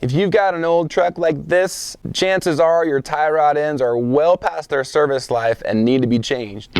If you've got an old truck like this, chances are your tie rod ends are well past their service life and need to be changed.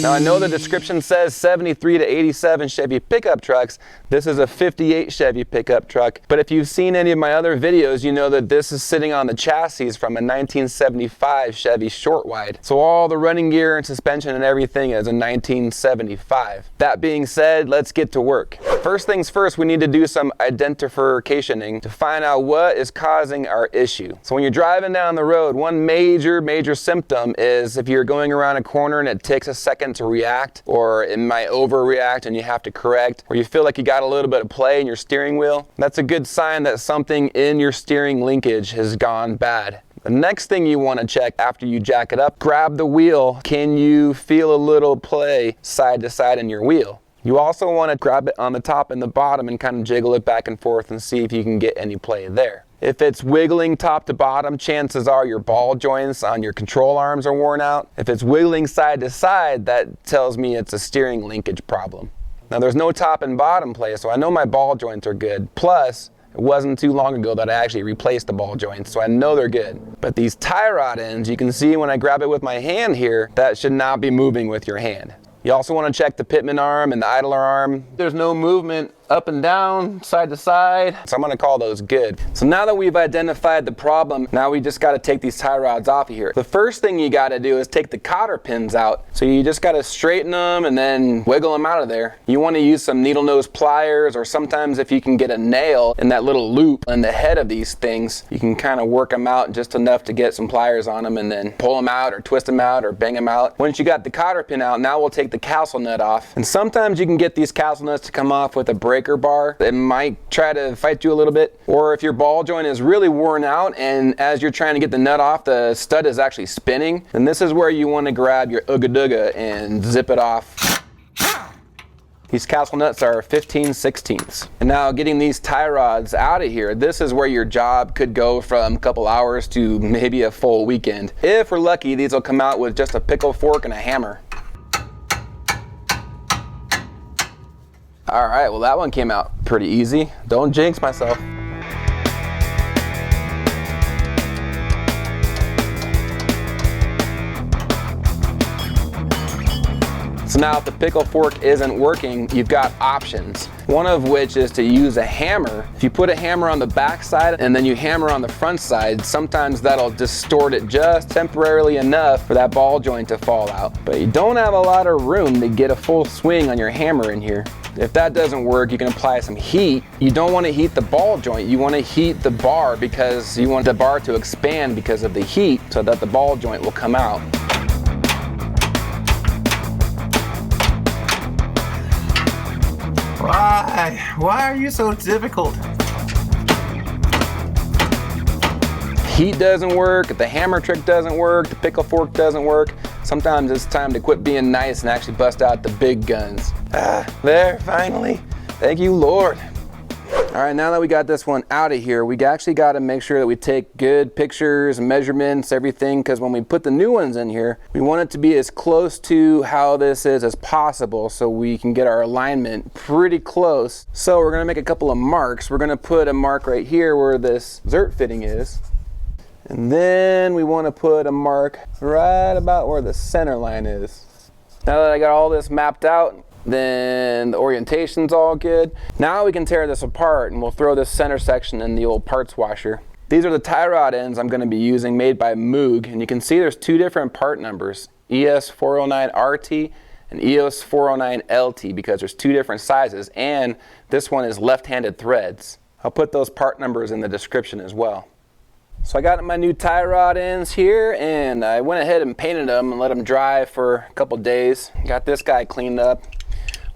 Now I know the description says 73 to 87 Chevy pickup trucks. This is a 58 Chevy pickup truck, but if you've seen any of my other videos, you know that this is sitting on the chassis from a 1975 Chevy short wide. So all the running gear and suspension and everything is a 1975. That being said, let's get to work. First things first, we need to do some identificationing to find out what is causing our issue. So when you're driving down the road, one major symptom is if you're going around a corner and it takes a second to react, or it might overreact and you have to correct, or you feel like you got a little bit of play in your steering wheel, that's a good sign that something in your steering linkage has gone bad. The next thing you want to check after you jack it up, grab the wheel. Can you feel a little play side to side in your wheel? You also want to grab it on the top and the bottom and kind of jiggle it back and forth and see if you can get any play there. If it's wiggling top to bottom, chances are your ball joints on your control arms are worn out. If it's wiggling side to side, that tells me it's a steering linkage problem. Now there's no top and bottom play, so I know my ball joints are good. Plus, it wasn't too long ago that I actually replaced the ball joints, so I know they're good. But these tie rod ends, you can see when I grab it with my hand here, that should not be moving with your hand. You also want to check the pitman arm and the idler arm. There's no movement up and down, side to side, so I'm going to call those good. So now that we've identified the problem, now we just got to take these tie rods off of here. The first thing you got to do is take the cotter pins out. So you just got to straighten them and then wiggle them out of there. You want to use some needle nose pliers, or sometimes if you can get a nail in that little loop in the head of these things, you can kind of work them out just enough to get some pliers on them and then pull them out or twist them out or bang them out. Once you got the cotter pin out, now we'll take the castle nut off. And sometimes you can get these castle nuts to come off with a breaker bar. It might try to fight you a little bit. Or if your ball joint is really worn out and as you're trying to get the nut off, the stud is actually spinning, then this is where you want to grab your Ooga Dooga and zip it off. These castle nuts are 15/16. And now getting these tie rods out of here, this is where your job could go from a couple hours to maybe a full weekend. If we're lucky, these will come out with just a pickle fork and a hammer. All right, well that one came out pretty easy. Don't jinx myself. So now if the pickle fork isn't working, you've got options. One of which is to use a hammer. If you put a hammer on the back side and then you hammer on the front side, sometimes that'll distort it just temporarily enough for that ball joint to fall out. But you don't have a lot of room to get a full swing on your hammer in here. If that doesn't work, you can apply some heat. You don't want to heat the ball joint, you want to heat the bar because you want the bar to expand because of the heat so that the ball joint will come out. Why are you so difficult? Heat doesn't work, if the hammer trick doesn't work, the pickle fork doesn't work, sometimes it's time to quit being nice and actually bust out the big guns. There, finally. Thank you, Lord. All right, now that we got this one out of here, we actually got to make sure that we take good pictures, measurements, everything, because when we put the new ones in here, we want it to be as close to how this is as possible so we can get our alignment pretty close. So we're going to make a couple of marks. We're going to put a mark right here where this zert fitting is. And then we want to put a mark right about where the center line is. Now that I got all this mapped out, then the orientation's all good. Now we can tear this apart and we'll throw this center section in the old parts washer. These are the tie rod ends I'm going to be using, made by Moog, and you can see there's two different part numbers, ES409RT and ES409LT, because there's two different sizes, and this one is left-handed threads. I'll put those part numbers in the description as well. So I got my new tie rod ends here, and I went ahead and painted them and let them dry for a couple days. Got this guy cleaned up.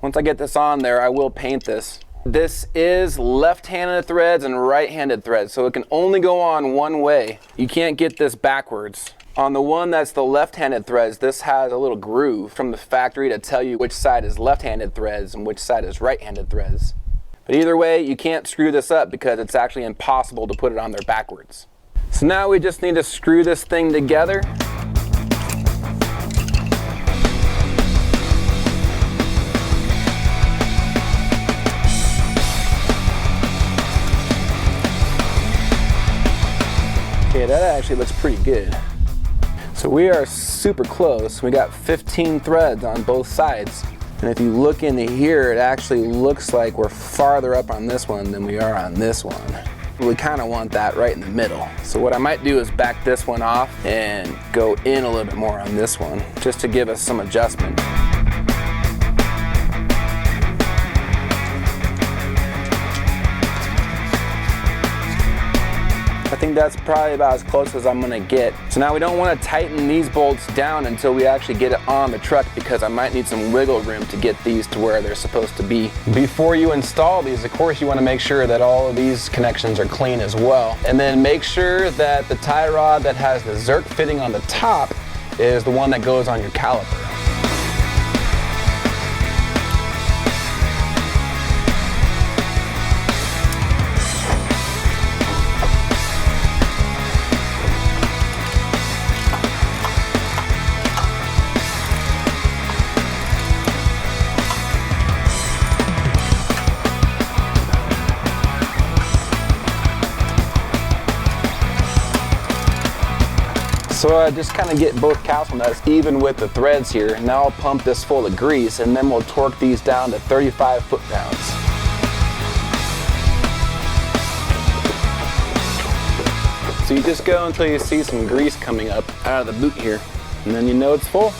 Once I get this on there, I will paint this. This is left-handed threads and right-handed threads, so it can only go on one way. You can't get this backwards. On the one that's the left-handed threads, this has a little groove from the factory to tell you which side is left-handed threads and which side is right-handed threads. But either way, you can't screw this up because it's actually impossible to put it on there backwards. So now we just need to screw this thing together. Okay, that actually looks pretty good. So we are super close. We got 15 threads on both sides. And if you look into here, it actually looks like we're farther up on this one than we are on this one. We kind of want that right in the middle. So what I might do is back this one off and go in a little bit more on this one, just to give us some adjustment. I think that's probably about as close as I'm gonna get. So now we don't want to tighten these bolts down until we actually get it on the truck, because I might need some wiggle room to get these to where they're supposed to be. Before you install these, of course, you want to make sure that all of these connections are clean as well. And then make sure that the tie rod that has the Zerk fitting on the top is the one that goes on your caliper. So I just kind of get both castle nuts even with the threads here. Now I'll pump this full of grease, and then we'll torque these down to 35 foot-pounds. So you just go until you see some grease coming up out of the boot here, and then you know it's full.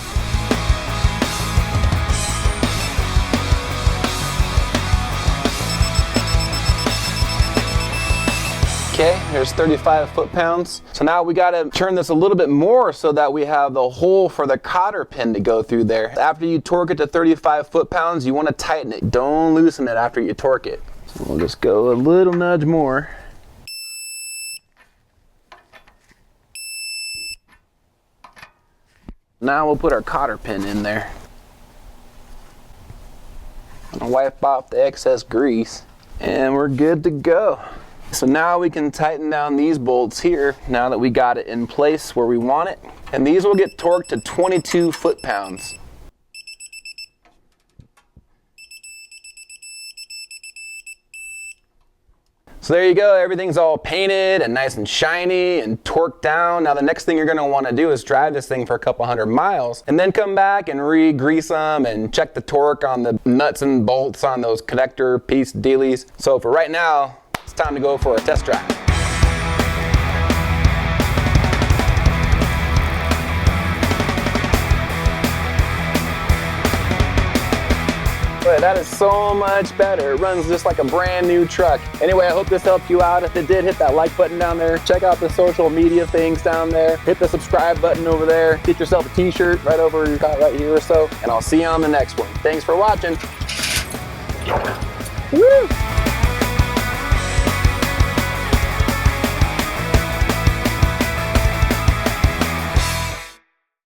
Okay, there's 35 foot-pounds. So now we gotta turn this a little bit more so that we have the hole for the cotter pin to go through there. After you torque it to 35 foot-pounds, you wanna tighten it. Don't loosen it after you torque it. So we'll just go a little nudge more. Now we'll put our cotter pin in there. I'm gonna wipe off the excess grease, and we're good to go. So now we can tighten down these bolts here, now that we got it in place where we want it. And these will get torqued to 22 foot-pounds. So there you go, everything's all painted and nice and shiny and torqued down. Now the next thing you're gonna wanna do is drive this thing for a couple 100 miles and then come back and re-grease them and check the torque on the nuts and bolts on those connector piece dealies. So for right now, it's time to go for a test drive. But that is so much better. It runs just like a brand new truck. Anyway, I hope this helped you out. If it did, hit that like button down there. Check out the social media things down there. Hit the subscribe button over there. Get yourself a t-shirt right over right here or so. And I'll see you on the next one. Thanks for watching. Woo!